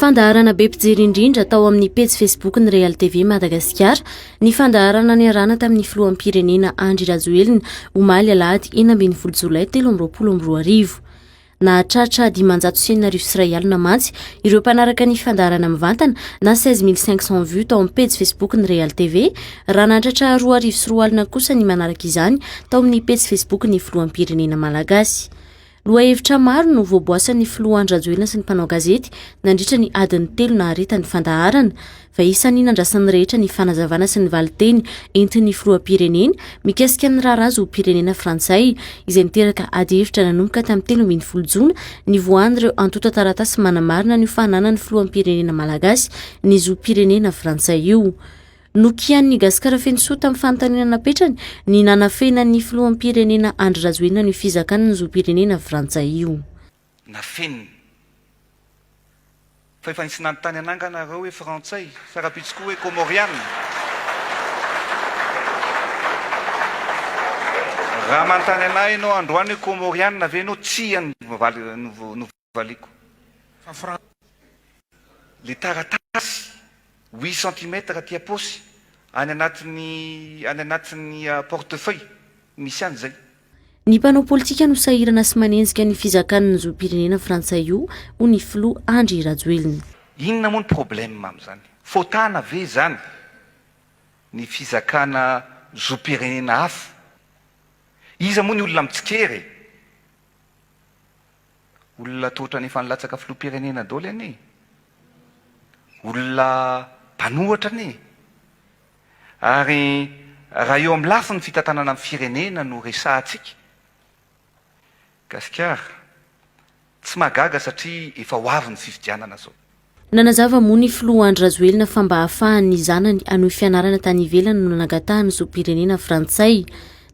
Fandaharana be mpijery indrindra tao amin'ny pejy Facebook ny Real TV Madagasikara. Ny fandaharana niarahana tamin'ny filoham-pirenena Andry Rajoelina omaly alahady 12 Jolay 2024. Nahatratra 500,000 mantsy ireo mpanaraka ny fandaharana mivantana na 16 500 vues tao amin'ny pejy Facebook ny Real TV, raha nahatratra 2,4 kosa ny manaraka izany tao amin'ny pejy Facebook ny filoham-pirenena Malagasy. Lohahevitra maro no voaboasan'ny filoha Andry Rajoelina sy ny mpanao gazety nandritra ny adiny 3 naharita ny fandaharana, fa isan'ny nandrasany rehetra ny fanazavana sy ny valiteny entin'ny filoham-pirenena mikasika ny raharaha ho pirenena Frantsay izay niteraka ady hevitra nanomboka tamin'ny 13 Jona ny voan'ireo antota taratasy manamarina ny fananany filoham-pirenena Malagasy ny zo pirenena Frantsay io. Nokian'ny Gasikara feno soa tamin'ny fanontaniana napetrany ny nanafenan'ny filoham-pirenena Andry Rajoelina ny fizakana ny zo pirenena Frantsay io. Nafeniny fa efa nisy nanontany ananga nareo hoe Frantsay, sarapitsy koa hoe Comoriana. Raha manontany anahy ianao androany hoe Comoriana ve ianao tsy novaliko. Le taratasy 8 cm tia posy any anatin'ny portefeuille misy any zay. Ny mpanao politika no sahirana sy manenjika ny fizakana ny zo pirenena Frantsay io ho ny filoha Andry Rajoelina. Inona moa ny problème amin'izany? Fotana ve zany ny fizakana zo pirenena hafa? Iza moa ny olona mitsikery? Olona totra ny fanlatsaka filoha pirenena daholo anie? Olona mpanohatra anie? Ary raha eo amin'ny lafiny fitantanana amin'ny firenena no resahantsika, Gasikara tsy magaga satria efa ho avy ny fifidianana zao. Nanazava moa ny filoha Andry Rajoelina fa mba hahafahan'ny zanany hanohy fianarana tany ivelany no nangatahany zo pirenena Frantsay.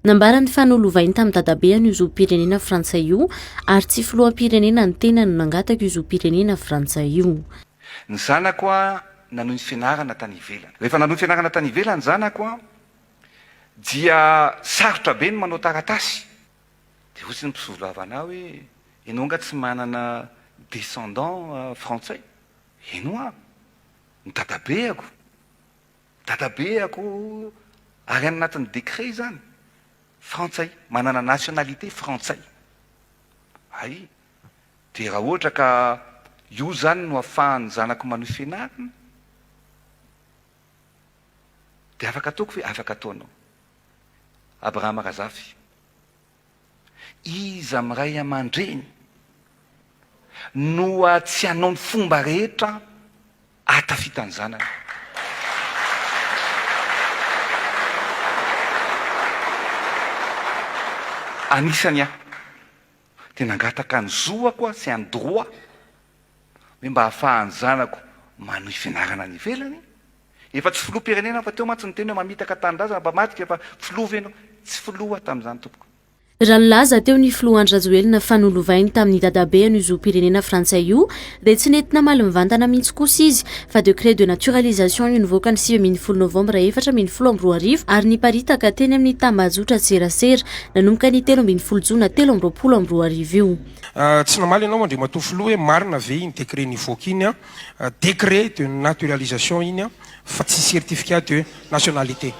Nambarany fa nolovainy tamin'ny dadabeany io zo pirenena Frantsay io ary tsy filoham-pirenena ny tena no nangataka io zo pirenena Frantsay io. Ny zanako nanohy ny fianarana tany ivelany. Rehefa nanohy fianarana tany ivelany zanako dia sarotra be ny manao taratasy. Dia hozy ny mpisolovana hoe ianao nga tsy manana descendant Frantsay. Ianao ny dadabeako ary anatin'ny décret zany Frantsay, manana nationalité Frantsay. Ay, dia raha ohatra ka io zany no ahafahan'ny zanako manohy fianarana, dia afaka ataoko ve? Afaka ataonao. Abraham Razafy, iza miray aman-dreny no tsy hanao ny fomba rehetra atafitany zanany. Anisany dia nangataka ny zoako sy any droit hoe mba hahafahan'ny zanako manohy fianarana any ivelany. Efa tsy filoham-pirenena fa teo mantsy ny teny hoe mamitaka tanindrazana mba matika efa filoha ianao. Tsy filoha tamin'izany tompoko. Raha nilaza teo ny filoha Andry Rajoelina fa nolovainy tamin'ny dadabeany io zo pirenena Frantsay io dia tsy nentina maly mivantana mihitsy kosa izy fa décret de naturalisation io nivoaka ny 10 Novambra 2012 ary niparitaka teny amin'ny tambazotra Tserasera nanomboka ny 13 Jona 2024 io. Tsy namaly ianao andre matoa filoha hoe marina ve iny décret nivoaka iny décret de naturalisation iny fa tsy certificat de nationalité.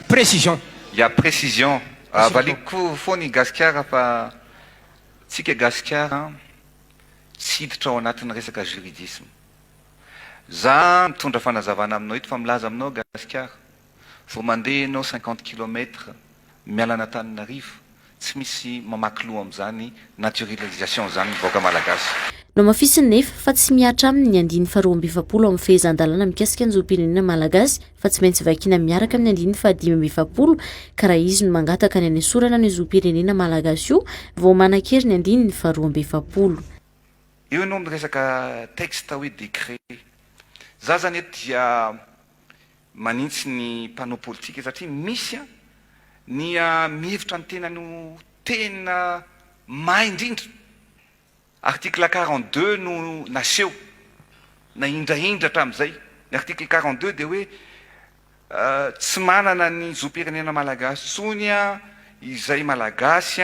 Précision. Il y a précision. Valiko foany Gasikara fa tsika Gasikara tsy hiditra ao anatin'ny resaka juridisme. Za mitondra fanazavana aminao eto fa milaza aminao Gasikara. Vao mandeha ianao 50 km miala an'Antananarivo, tsy misy mamaky loha amin'izany naturalisation zany mivoaka Malagasy. No mafisiny nefa fa tsy miatra amin'ny 220 amin'ny fehezan-dalàna mikasika ny zo pirenena Malagasy fa tsy maintsy vakiana miaraka amin'ny 220 ka raha izy no mangataka ny anesorana ny zo pirenena Malagasy io vao manan-kery ny 220. Eo ianao miresaka texte hoe décret. Za zany eto dia manintsy ny mpanao politika satria misy ny mihevitra ny tena mahay indrindra. Article 42 no naseho na indraindra hatramin'izay. Ny article 42 dia hoe tsy manana ny zo pirenena Malagasy tsony izay Malagasy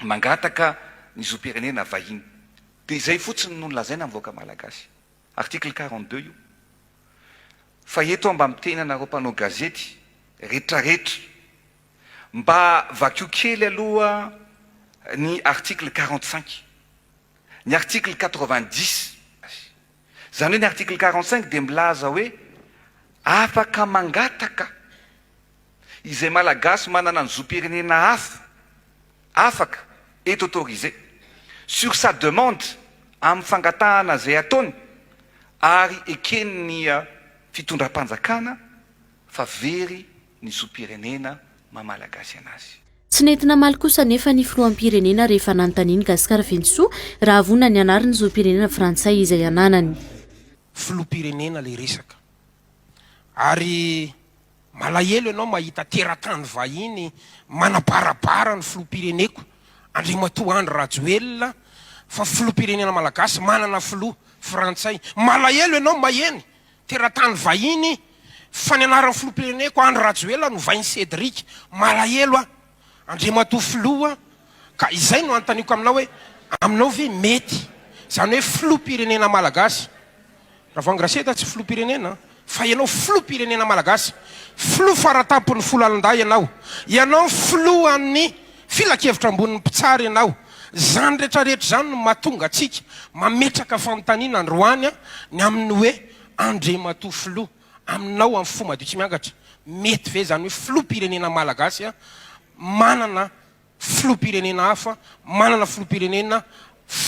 mangataka ny zo pirenena vahiny. dia izay fotsiny no nolazaina mivoaka malagasy article 42 io fa eto mba mitena anareo mpanao gazety rehetrarehetra mba vakio kely aloha ny article 45 ny article 90 zany hoe ny article 45 dia milaza hoe afaka mangataka izay malagasy manana ny zo-pirenena hafa afaka est autorisé sur sa demande amin'ny fangatahana zay ataony ary ekeny ny fitondram-panjakana fa very ny zo-pirenena mamalagasy anazy. Tsy nentina maly kosa nefa ny filoham-pirenena rehefa nanontaniany Gasikara Fentsoa raha vonona ny anarany zo-pirenena frantsay izay ananany. Filoham-pirenena le resaka ary malahelo ianao mahita teratany vahiny manabarabara ny filoham-pireneko Andriamatoa Andry Rajoelina fa filoham-pirenena malagasy manana filoha frantsay. Malahelo ianao maheny teratany vahiny fa ny anaran'ny filoham-pireneko Andry Rajoelina no vainy Cédric. Malahelo Andriamatoa filoha ka izay no antaniko aminao hoe aminao ve mety zany hoe filoham-pirenena malagasy raha vangraseta tsy filoham-pirenena fa ianao filoham-pirenena malagasy filoha faratampon'ny folo alinday ianao filoha amin'ny filakevitra ambonin'ny mpitsara ianao zany rehetrarehetra zany no mahatonga atsika mametraka fanontaniana androany ny amin'ny hoe Andriamatoa filoha aminao amin'ny fo madio tsy miangatra mety ve zany hoe filoham-pirenena malagasy manana filoham-pirenena hafa manana filoham-pirenena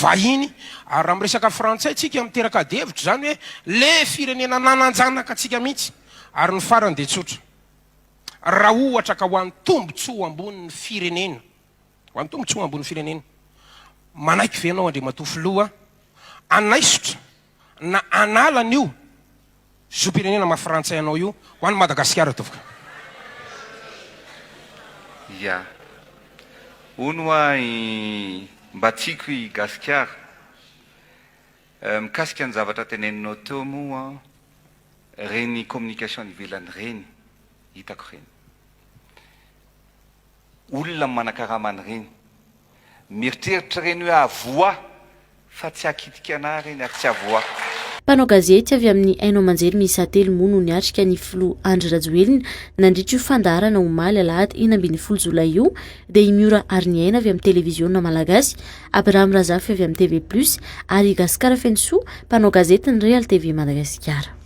vahiny ary raha miresaka frantsay tsika miteraka devitra zany hoe le firenena nananjanaka atsika mihitsy ary ny farany dia tsotra raha ohatra ka ho an'ny tombotsoa ambonin'ny firenena ho an'ny tombotsoa ambonin'ny firenena manaiky ve anao Andriamatoa filoha anaisotra na analana io zo-pirenena mahafrantsay anao io ho an'ny Madagasikara tovoka. Ya ono a mba tiako i Gasikara mikasika ny zavatra teneninao teo moa reny communication ivelany reny hitako reny olona manakaramany reny mieritreritra reny hoe avoa fa tsy hakitika ana reny ary tsy avoa. Mpanao gazety avy amin'ny Hainao Manjery miisa 3 moa no niatrika ny filoha Andry Rajoelina nandritra io fandaharana omaly alahady 12 Jolay io dia i Miora Arniaina avy amin'ny televiziona malagasy, Abraham Razafy avy amin'ny TV+ ary Gasikara Fentsoa mpanao gazety ny Real TV Madagasikara.